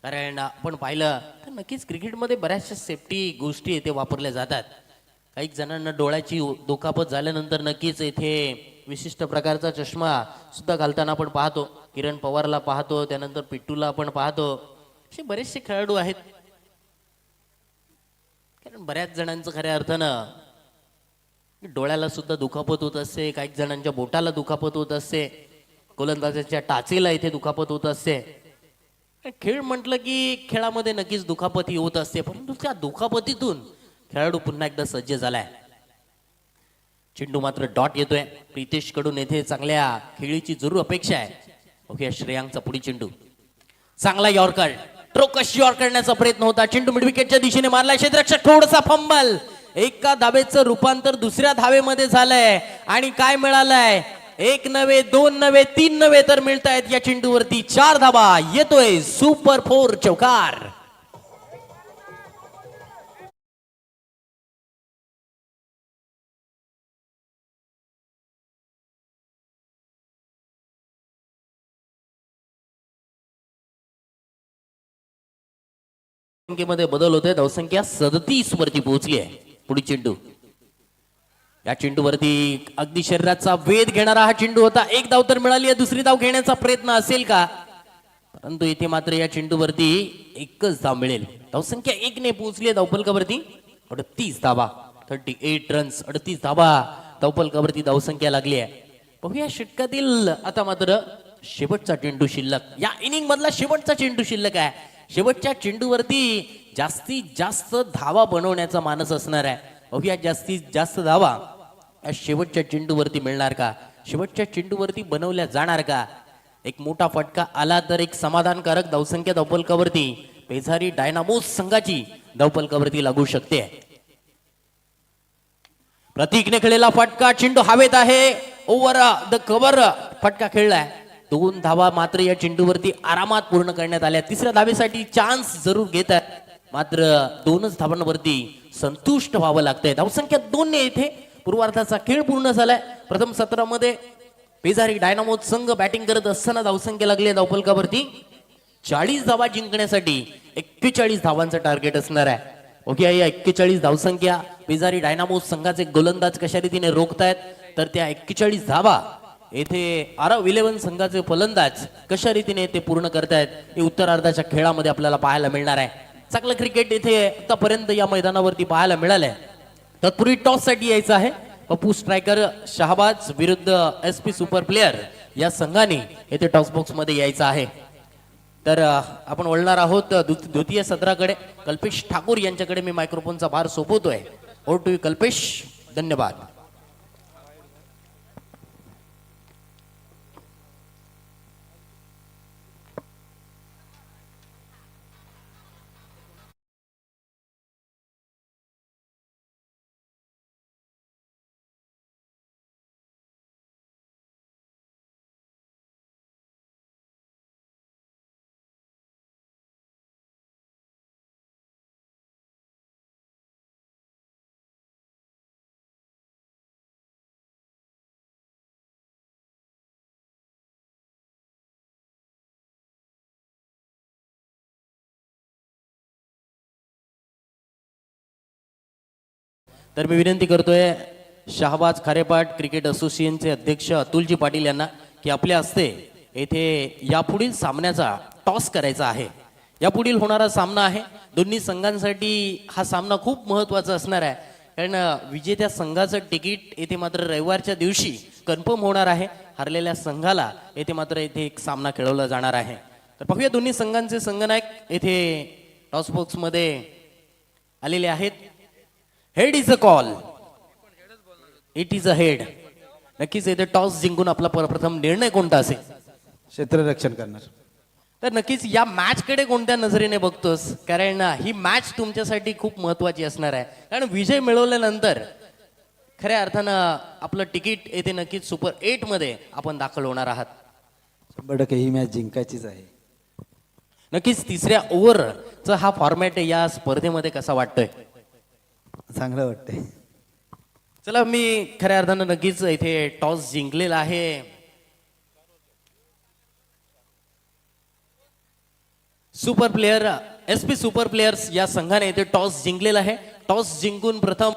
कारण आपण पाहिलं तर नक्कीच क्रिकेटमध्ये बऱ्याचशा सेफ्टी गोष्टी इथे वापरल्या जातात. काही जणांना डोळ्याची दुखापत झाल्यानंतर नक्कीच इथे विशिष्ट प्रकारचा चष्मा सुद्धा घालताना आपण पाहतो. किरण पवारला पाहतो, त्यानंतर पिट्टूला आपण पाहतो. असे बरेचसे खेळाडू आहेत. कारण बऱ्याच जणांचं खऱ्या अर्थानं डोळ्याला सुद्धा दुखापत होत असते. काही जणांच्या बोटाला दुखापत होत असते. गोलंदाजाच्या टाचेला इथे दुखापत होत असते. खेळ म्हटलं की खेळामध्ये नक्कीच दुखापत ही होत असते परंतु त्या दुखापतीतून खेळाडू पुन्हा एकदा सज्ज झालाय. चेंडू मात्र डॉट येतोय. प्रितेश कडून येथे चांगल्या खेळीची जरूर अपेक्षा आहे. ओके, श्रेयांकचा पुढे चेंडू, चांगला यॉर्कर, ट्रोकश यॉर्क करण्याचा प्रयत्न होता. चेंडू मिड विकेटच्या दिशेने मारला. क्षेत्ररक्षक थोडासा फंबल. एका धावेचं रूपांतर दुसऱ्या धावेमध्ये झालंय आणि काय मिळालंय? 1 नव्हे, 2 नव्हे, 3 नव्हे तर मिळतायत या चेंडूवरती 4 धावा. येतोय सुपर 4 चौकार. संख्येमध्ये बदल होतोय. धावसंख्या 37 वरती पोहोचली आहे. पुढे चेंडू, या चेंडूवरती अगदी शरीराचा वेध घेणारा हा चेंडू होता. एक धाव तर मिळाली आहे. दुसरी धाव घेण्याचा प्रयत्न असेल का? परंतु इथे मात्र या चेंडूवरती एकच धाव मिळेल. धावसंख्या 1 ने पोहोचली आहे धावफलकावरती. 38 धावा, 38 रन्स, 38 धावा धावफलकावरती धावसंख्या लागली आहे. बघूया षटकातील आता मात्र शेवटचा चेंडू शिल्लक. या इनिंग मधला शेवटचा चेंडू शिल्लक आहे. शेवटच्या चेंडूवरती जास्तीत जास्त धावा बनवण्याचा मानस असणार आहे. बघूया जास्तीत जास्त धावा या शेवटच्या चेंडूवरती मिळणार का? शेवटच्या चेंडूवरती बनवल्या जाणार का? एक मोठा फटका आला तर एक समाधानकारक धावसंख्या धावफलकावरती पेझारी डायनामोस संघाची धावफलकावरती लागू शकते. प्रतीकने खेळलेला फटका, चेंडू हवेत आहे. ओव्हर द कव्हर फटका खेळलाय. 2 धावा मात्र या चेंडूवरती आरामात पूर्ण करण्यात आल्या. तिसऱ्या धावेसाठी चान्स जरूर घेत आहे, मात्र 2च धावांवरती संतुष्ट व्हावं लागतंय. धावसंख्या 2 ने इथे पूर्वार्धाचा खेळ पूर्ण झालाय. प्रथम सत्रामध्ये पेझारी डायनामोस संघ बॅटिंग करत असताना धावसंख्या लागली आहे धावफलकावरती 40 धावा जिंकण्यासाठी 41 धावांचं टार्गेट असणार आहे. ओके, या 41 धावसंख्या पेझारी डायनामोस संघाचे गोलंदाज कशा रीतीने रोखतायत, तर त्या 41 धावा येथे आरव 11 संघाचे फलंदाज कशा रीतीने ते पूर्ण करतायत हे उत्तरार्धाच्या खेळामध्ये आपल्याला पाहायला मिळणार आहे. चांगलं क्रिकेट येथे आतापर्यंत या मैदानावरती पाहायला मिळालंय. तत्पूर्वी टॉस साठी यायचं आहे. पप्पू स्ट्रायकर शहाबाज विरुद्ध SP सुपर प्लेयर या संघाने येथे टॉस बॉक्स मध्ये यायचं आहे. तर आपण वळणार आहोत द्वितीय सत्राकडे. कल्पेश ठाकूर यांच्याकडे मी मायक्रोफोनचा भार सोपवतोय. Over to you Kalpesh. धन्यवाद. तर मी विनंती करतोय शहाबाज खारेपाट क्रिकेट असोसिएशनचे अध्यक्ष अतुलजी पाटील यांना की आपल्या हस्ते येथे यापुढील सामन्याचा टॉस करायचा आहे. यापुढील होणारा सामना आहे. दोन्ही संघांसाठी हा सामना खूप महत्त्वाचा असणार आहे, कारण विजेत्या संघाचं तिकीट येथे मात्र रविवारच्या दिवशी कन्फर्म होणार आहे. हरलेल्या संघाला येथे मात्र येथे एक सामना खेळवला जाणार आहे. तर पाहूया दोन्ही संघांचे संघनायक येथे टॉस बॉक्स मध्ये आलेले आहेत. Head is a call. It is a head. नक्कीच येथे टॉस जिंकून आपला प्रथम निर्णय कोणता असेल? क्षेत्ररक्षण करणार. तर नक्कीच या मॅच कडे कोणत्या नजरेने बघतोस? कारण ही मॅच तुमच्यासाठी खूप महत्वाची असणार आहे. कारण विजय मिळवल्यानंतर खऱ्या अर्थानं आपलं तिकीट येथे नक्कीच सुपर 8 मध्ये आपण दाखल होणार आहात. 100% ही मॅच जिंकायचीच आहे. नक्कीच तिसऱ्या ओव्हरचा हा फॉर्मॅट या स्पर्धेमध्ये कसा वाटतोय? चांगलं वाटतंय. चला, मी खऱ्या अर्थानं नक्कीच इथे टॉस जिंकलेला आहे. Super player SP super players या संघाने इथे टॉस जिंकलेला आहे. टॉस जिंकून प्रथम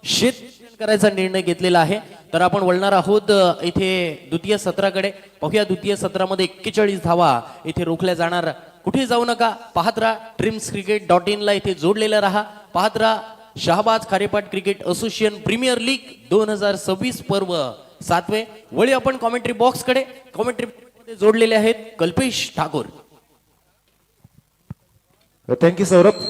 क्षेत्ररक्षण करायचा निर्णय घेतलेला आहे. तर आपण वळणार आहोत इथे द्वितीय सत्राकडे. पाहूया द्वितीय सत्रामध्ये 41 धावा इथे रोखल्या जाणार. कुठे जाऊ नका, पाहत राहा dreamscricket.in ला इथे जोडलेला राहा. पाहत राहा Shahbaz Kharepat cricket association premier league 2026 पर्व 7वे. वळी आपण कॉमेंट्री बॉक्स कडे. कॉमेंट्री मध्ये जोडलेले आहेत कल्पेश ठाकूर. थँक्यू सौरभ.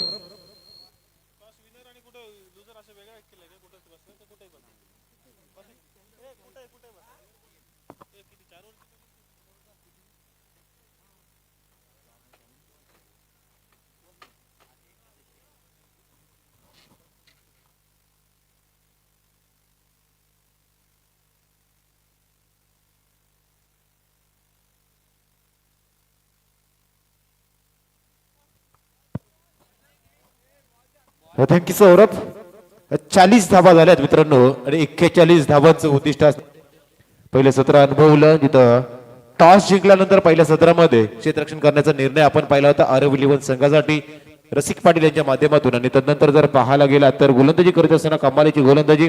थँक्यू सौरभ. 40 धाबा झाल्यात मित्रांनो आणि 41 धाबांचं उद्दिष्ट असतं. पहिलं सत्र अनुभवलं जिथं टॉस जिंकल्यानंतर पहिल्या सत्रामध्ये क्षेत्ररक्षण करण्याचा निर्णय आपण पाहिला होता आरव इलेव्हन संघासाठी रसिक पाटील यांच्या माध्यमातून. आणि तदनंतर जर पाहायला गेला तर गोलंदाजी करत असताना कमालीची गोलंदाजी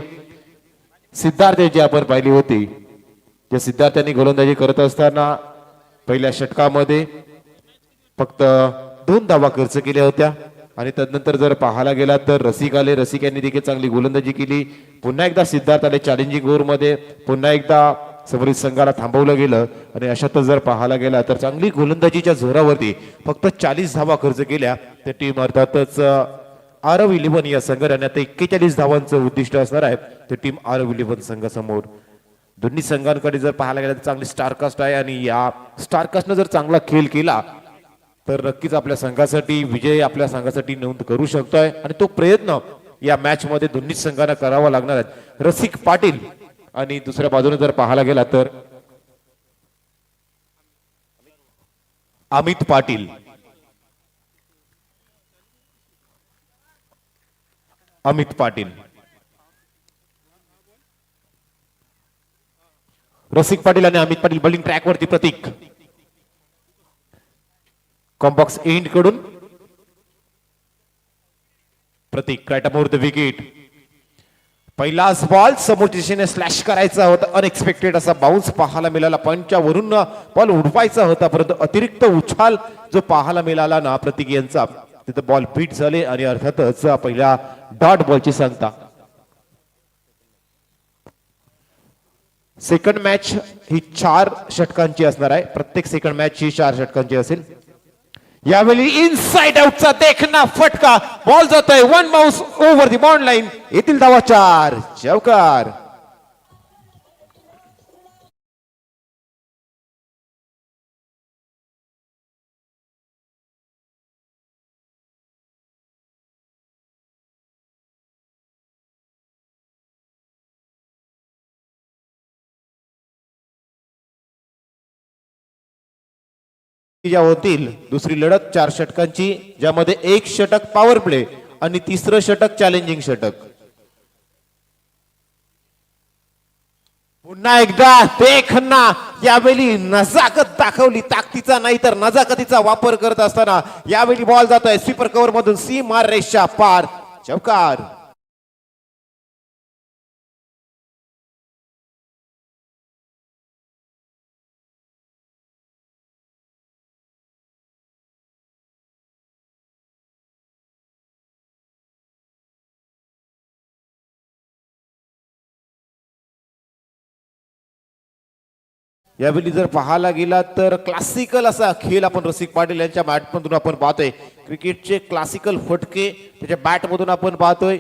सिद्धार्थ यांची आपण पाहिली होती. ज्या सिद्धार्थ यांनी गोलंदाजी करत असताना पहिल्या षटकामध्ये फक्त 2 धावा खर्च केल्या होत्या. आणि तदनंतर जर पाहायला गेला तर रसिक आले. रसिक यांनी देखील चांगली गोलंदाजी केली. पुन्हा एकदा सिद्धार्थ आले चॅलेंजिंग ओव्हरमध्ये. पुन्हा एकदा समोरील संघाला थांबवलं गेलं. आणि अशातच जर पाहायला गेला तर चांगली गोलंदाजीच्या जोरावरती फक्त 40 धावा खर्च केल्या. त्या टीम अर्थातच आरव इलेव्हन या संघाने आता 41 धावांचं उद्दिष्ट असणार आहे. ते टीम आरव इलेव्हन संघासमोर. दोन्ही संघांकडे जर पाहायला गेला तर चांगली स्टारकास्ट आहे. आणि या स्टारकास्टनं जर चांगला खेळ केला तर नक्कीच आपल्या संघासाठी विजय आपल्या संघासाठी नोंद करू शकतोय. आणि तो प्रयत्न या मॅच मध्ये दोन्ही संघांना करावा लागणार आहे. रसिक पाटील आणि दुसऱ्या बाजूने जर पाहायला गेला तर अमित पाटील. अमित पाटील रसिक पाटील आणि अमित पाटील बॉलिंग ट्रॅक वरती. प्रतीक कॉम्बॉक्स एंड कडून प्रतीक क्राईट अमोर द विकेट. पहिलाच बॉल समोरच्या दिशेने स्लॅश करायचा होता. अनएक्सपेक्टेड असा बाउन्स पाहायला मिळाला. पंच्या वरून बॉल उडवायचा होता परंतु अतिरिक्त उछाल जो पाहायला मिळाला ना प्रतीक यांचा तिथे बॉल बीट झाले. आणि अर्थातच पहिल्या डॉट बॉलची सांगता. सेकंड मॅच ही 4 षटकांची असणार आहे. प्रत्येक सेकंड मॅच ही 4 षटकांची असेल. यावेळी इनसाइड आउटचा देखना फटका. बॉल जातोय 1 बाउन्स ओव्हर दी बॉन्ड लाईन. येथील धावा 4. चौकार. ज्या होतील दुसरी लढत 4 षटकांची ज्यामध्ये 1 षटक पॉवर प्ले आणि तिसरं षटक चॅलेंजिंग षटक. पुन्हा एकदा देखना यावेळी नजाकत दाखवली. ताकदीचा नाही तर नजाकतीचा वापर करत असताना यावेळी बॉल जातोय स्वीपर कव्हर मधून सीमा रेषा पार. चौकार. यावेळी जर पाहायला गेला तर क्लासिकल असा खेळ आपण रसिक पाटील यांच्या बॅटमधून आपण पाहतोय. क्रिकेटचे क्लासिकल फटके त्याच्या बॅटमधून आपण पाहतोय.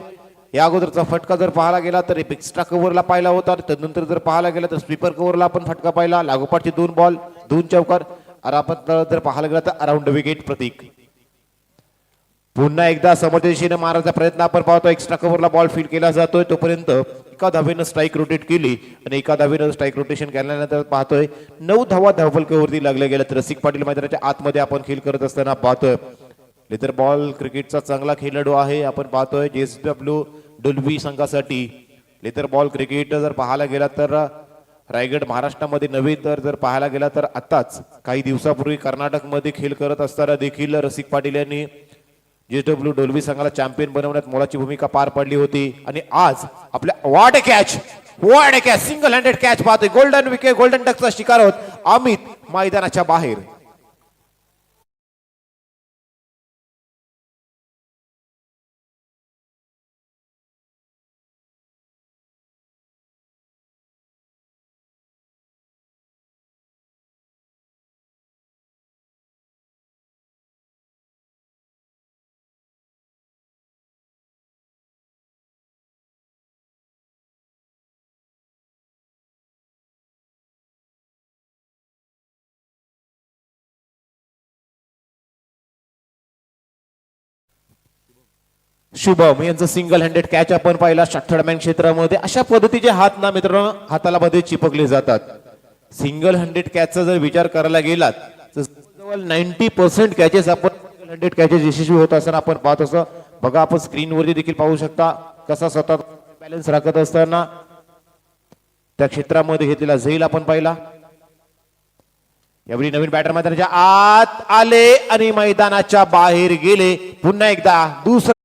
या अगोदरचा फटका जर पाहायला गेला तर एक्स्ट्रा कव्हरला पाहिला होता. त्यानंतर जर पाहायला गेला तर स्वीपर कव्हरला आपण फटका पाहिला. लागोपाठचे 2 बॉल 2 चौकार. आणि आपण जर पाहायला गेला तर अराउंड विकेट. प्रतीक पुन्हा एकदा समोरच्या दिशेने मारायचा प्रयत्न आपण पाहतो. एक्स्ट्रा कव्हरला बॉल फील्ड केला जातोय. तोपर्यंत एका धावेनं स्ट्राईक रोटेट केली आणि एका धावेनं स्ट्राईक रोटेशन केल्यानंतर पाहतोय 9 धावा धावफलकावरती लागल्या गेल्या. तर रसिक पाटील मैदानाच्या आतमध्ये आपण खेळ करत असताना पाहतोय. लेदर बॉल क्रिकेटचा चांगला खेळाडू आहे. आपण पाहतोय JSW डोल्बी संघासाठी लेदर बॉल क्रिकेट जर पाहायला गेला तर रायगड महाराष्ट्रामध्ये नव्हे तर जर पाहायला गेला तर आताच काही दिवसापूर्वी कर्नाटकमध्ये खेळ करत असताना देखील रसिक पाटील यांनी JSW डोल्बी संघाला चॅम्पियन बनवण्यात मोलाची भूमिका पार पडली होती. आणि आज आपल्या what catch single handed catch पाहतोय. गोल्डन विकेट गोल्डन डकचा शिकार होत अमित मैदानाच्या बाहेर. शुभम यांचं सिंगल हँडेड कॅच आपण पाहिला षटमॅन क्षेत्रामध्ये. अशा पद्धतीचे हात ना मित्रांनो हाताला मध्ये चिपकले जातात. सिंगल हँडेड कॅचचा जर विचार करायला गेलात तर जवळ 90% कॅचेस आपण सिंगल हँडेड कॅचेस यशस्वी होत असताना आपण पाहत असतो. बघा आपण स्क्रीनवरती देखील पाहू शकता कसा स्वतः बॅलन्स राखत असताना त्या क्षेत्रामध्ये घेतलेला झैल आपण पाहिला. यावेळी नवीन बॅटर मैदानाच्या आत आले आणि मैदानाच्या बाहेर गेले. पुन्हा एकदा दुसरा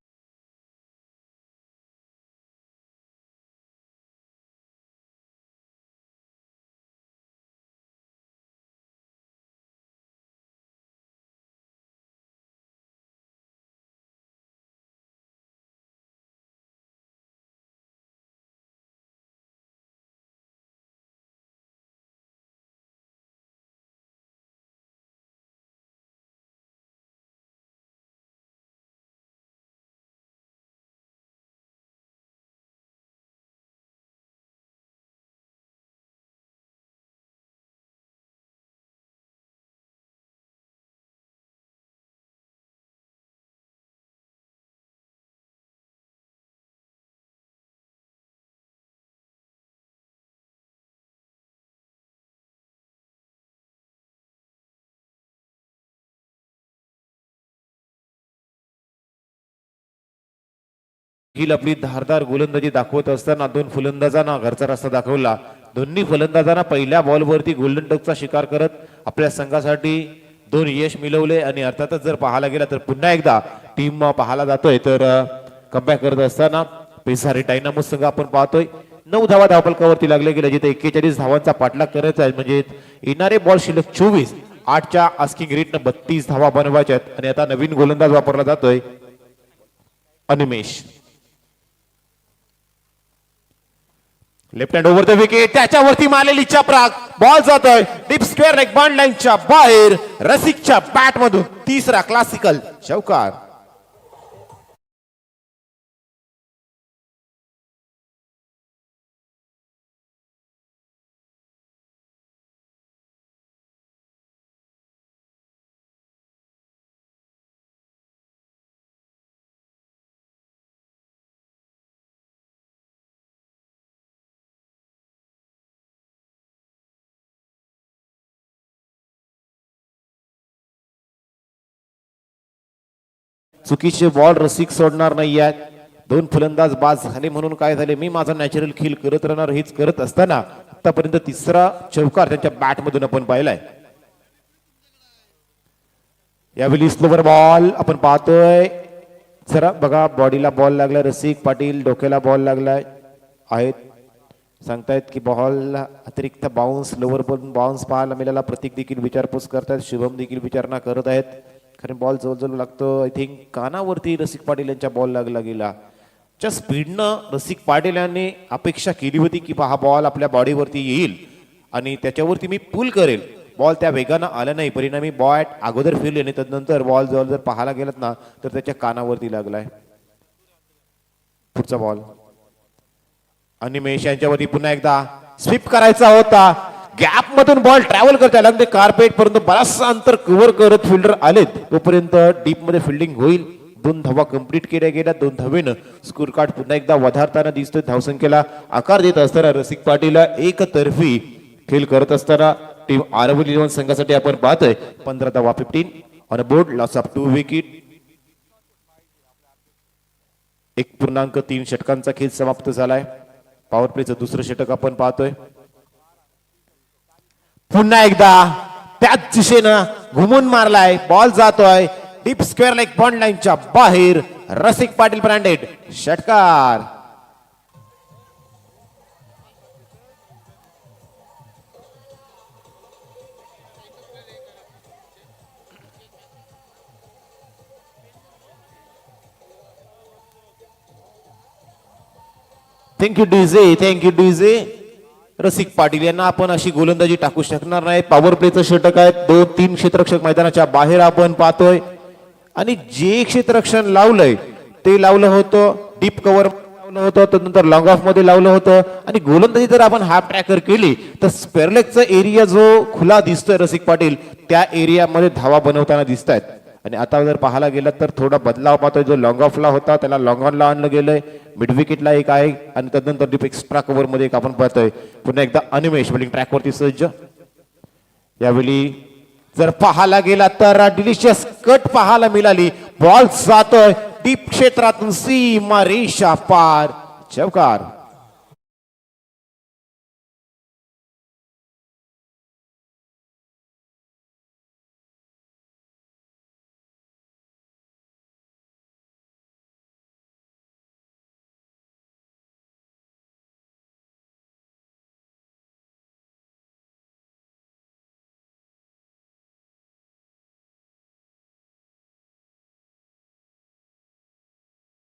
ही आपली धारदार गोलंदाजी दाखवत असताना दोन फलंदाजांना घरचा रस्ता दाखवला. दोन्ही फलंदाजांना पहिल्या बॉलवरती गोल्डन डकचा शिकार करत आपल्या संघासाठी 2 यश मिळवले. आणि अर्थातच जर पाहायला गेला तर पुन्हा एकदा टीम पाहायला जातोय तर कमबॅक करत असताना पेसारे डायनामोस संघ आपण पाहतोय. 9 धावा धावफलकावरती लागले गेले जिथे 41 धावांचा पाठलाग करायचा आहे. म्हणजे येणारे बॉल शिल्लक 24. 8च्या आस्किंग रेटनं 32 धावा बनवायच्या आहेत. आणि आता नवीन गोलंदाज वापरला जातोय Animesh. Left hand over the wicket त्याच्यावरती मारलेली चपराक बॉल जातोय डीप स्क्वेअर लेग बॉन्ड लाईनच्या बाहेर. रसिकच्या बॅट मधून तिसरा क्लासिकल चौकार. चुकीचे बॉल रसिक सोडणार नाही आहेत. 2 फलंदाज बाद झाले म्हणून काय झाले मी माझा नॅचरल खेळ करत राहणार हेच करत असताना आतापर्यंत तिसरा चौकार त्यांच्या बॅट मधून आपण पाहिलाय. यावेळी स्लोवर बॉल आपण पाहतोय. जरा बघा बॉडीला बॉल लागलाय रसिक पाटील डोक्याला बॉल लागलाय आहेत सांगतायत की बॉल अतिरिक्त बाउन्स लोवर बाउन्स पाहायला मिळाला. प्रतीक देखील विचारपूस करतायत शुभम देखील विचारणा करत आहेत. कारण बॉल जवळ लागतो. आय थिंक कानावरती रसिक पाटील यांच्या बॉल लागला गेला. च्या स्पीडनं रसिक पाटील यांनी अपेक्षा केली होती की हा बॉल आपल्या बॉडीवरती येईल आणि त्याच्यावरती मी पुल करेल. बॉल त्या वेगानं आला नाही. परिणामी बॉट अगोदर फिरले आणि त्यानंतर बॉल जवळ जर पाहायला गेलात ना तर त्याच्या कानावरती लागलाय. पुढचा बॉल अनिमेश यांच्यावरती पुन्हा एकदा स्वीप करायचा होता. गॅप मधून बॉल ट्रॅव्हल करता लागते कार्पेट परंतु बराचसा अंतर कव्हर करत फिल्डर आलेत. तोपर्यंत डीप मध्ये फिल्डिंग होईल. 2 धावा कंप्लीट केल्या गेल्या. 2 धावेनं स्कोर कार्ड पुन्हा एकदा वधारताना दिसतोय. धावसंख्येला आकार देत असताना रसिक पाटील एकतर्फी खेळ करत असताना टीम आरवली 11 संघासाठी आपण पाहतोय 15 धावा 15 on board loss of 2 wicket. 1.3 षटकांचा खेळ समाप्त झालाय. पॉवर प्लेचं दुसरं षटक आपण पाहतोय. पुन्हा एकदा त्याच दिशेनं घुमून मारलाय. बॉल जातोय डीप स्क्वेअर लेग बॉन्ड लाईनच्या बाहेर. रसिक पाटील ब्रँडेड षटकार. Thank you DJ thank you DJ. रसिक पाटील यांना आपण अशी गोलंदाजी टाकू शकणार नाही. पॉवर प्लेचं षटक आहे. 2-3 क्षेत्ररक्षक मैदानाच्या बाहेर आपण पाहतोय आणि जे क्षेत्ररक्षण लावलंय ते लावलं होतं डीप कव्हर लावलं होतं त्यानंतर लॉंग ऑफ मध्ये लावलं होतं आणि गोलंदाजी जर आपण हाफ ट्रॅकर केली तर स्पेअरलेगचा एरिया जो खुला दिसतोय रसिक पाटील त्या एरियामध्ये धावा बनवताना दिसत आहेत. आणि आता जर पाहायला गेलं तर थोडा बदलाव पाहतोय. जो लॉंग ऑफला होता त्याला लॉंग ऑनला आणलं गेलंय. मिड विकेटला एक आहे आणि त्यानंतर डीप एक्स्ट्रा कव्हर मध्ये एक आपण पाहतोय. पुन्हा एकदा अनिमेश बॉलिंग ट्रॅकवरती सज्ज. यावेळी जर पाहायला गेला तर डिलिशियस कट पाहायला मिळाली. बॉल जातोय डीप क्षेत्रातून सीमा रेषा पार चौकार.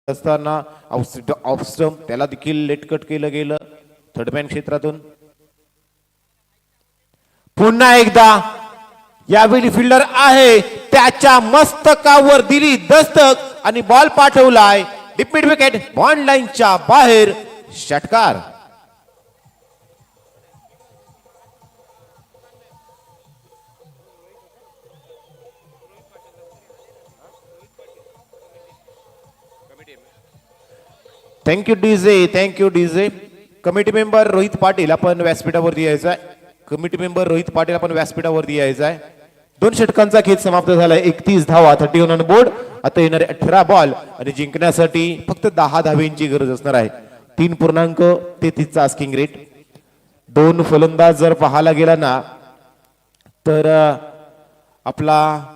असताना ऑफस्टम त्याला देखील लेटकट केलं गेलं थर्डमॅन क्षेत्रातून. पुन्हा एकदा यावेळी फिल्डर आहे त्याच्या मस्तकावर दिली दस्तक आणि बॉल पाठवलाय डीप मिड विकेट बॉन्ड लाईनच्या बाहेर षटकार. Thank you DJ. Committee member Rohit Patil आपण व्यासपीठावरती यायचं आहे. कमिटी मेंबर रोहित पाटील आपण व्यासपीठावरती यायचं आहे. 2 षटकांचा खेळ समाप्त झालाय. 31 धावा 31 ऑन बोर्ड. आता येणारे 18 बॉल आणि जिंकण्यासाठी फक्त 10 धावेंची गरज असणार आहे. 3.33 आस्किंग रेट. 2 फलंदाज जर पाहायला गेला ना तर आपला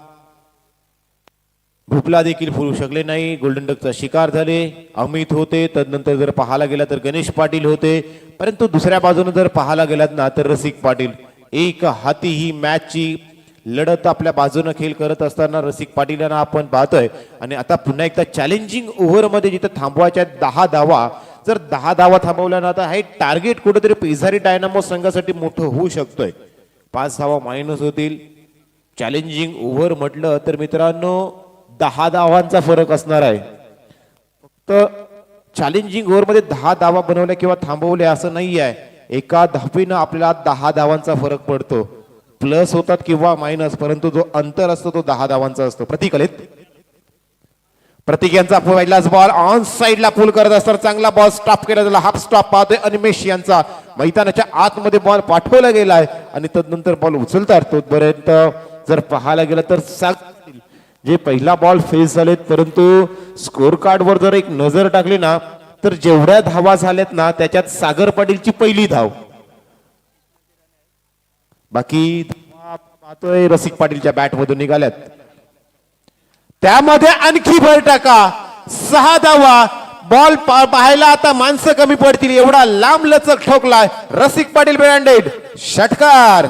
भुपला देखील फुलू शकले नाही. गोल्डन डकचा शिकार झाले. अमित होते. तदनंतर जर पाहायला गेला तर गणेश पाटील होते. परंतु दुसऱ्या बाजूने जर पाहायला गेलात ना तर रसिक पाटील एक हाती ही मॅचची लढत आपल्या बाजूने खेळ करत असताना रसिक पाटील यांना आपण पाहतोय. आणि आता पुन्हा एकदा चॅलेंजिंग ओव्हर मध्ये जिथे थांबवायच्या 10 धावा जर 10 धावा थांबवल्या ना तर हे टार्गेट कुठेतरी पेझारी डायनामो संघासाठी मोठं होऊ शकतोय. 5 धावा मायनस होतील. चॅलेंजिंग ओव्हर म्हटलं तर मित्रांनो 10 धावांचा फरक असणार आहे. फक्त चॅलेंजिंग ओव्हर मध्ये 10 धावा बनवल्या किंवा थांबवल्या असं नाही आहे. एका धावेनं आपल्याला 10 धावांचा फरक पडतो. प्लस होतात किंवा मायनस परंतु जो अंतर असतो तो 10 धावांचा असतो. प्रतीक आलेत. प्रतीक यांचा पहिलाच बॉल ऑन साइडला पुल करत असताना चांगला बॉल स्टॉप केला त्याला हाफ स्टॉप पाहतोय. अनिमेश यांचा मैदानाच्या आतमध्ये बॉल पाठवला गेलाय आणि तदनंतर बॉल उचलतात तोपर्यंत जर पाहायला गेलं तर जे पहिला बॉल फेस झालेत परंतु स्कोर कार्ड वर जर एक नजर टाकली ना तर जेवढ्या धावा झाल्यात ना त्याच्यात सागर पाटीलची पहिली धाव. बाकी पाहतोय रसिक पाटीलच्या बॅट मधून निघाल्यात. त्यामध्ये आणखी भर टाका 6 धावा. बॉल पाहायला आता माणसं कमी पडतील एवढा लांब लचक ठोकलाय रसिक पाटील ब्रँडेड षटकार.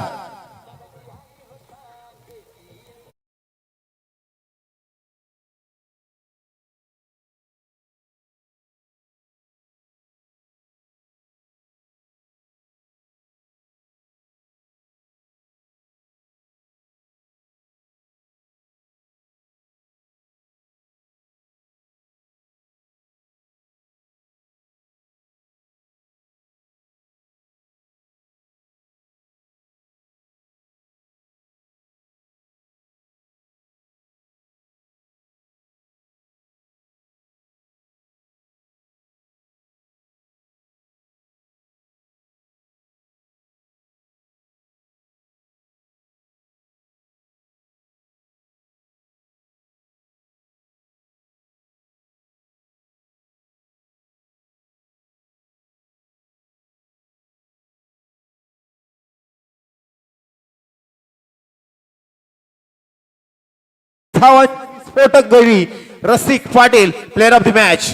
स्फोटक गडी रसिक Patil player of the match.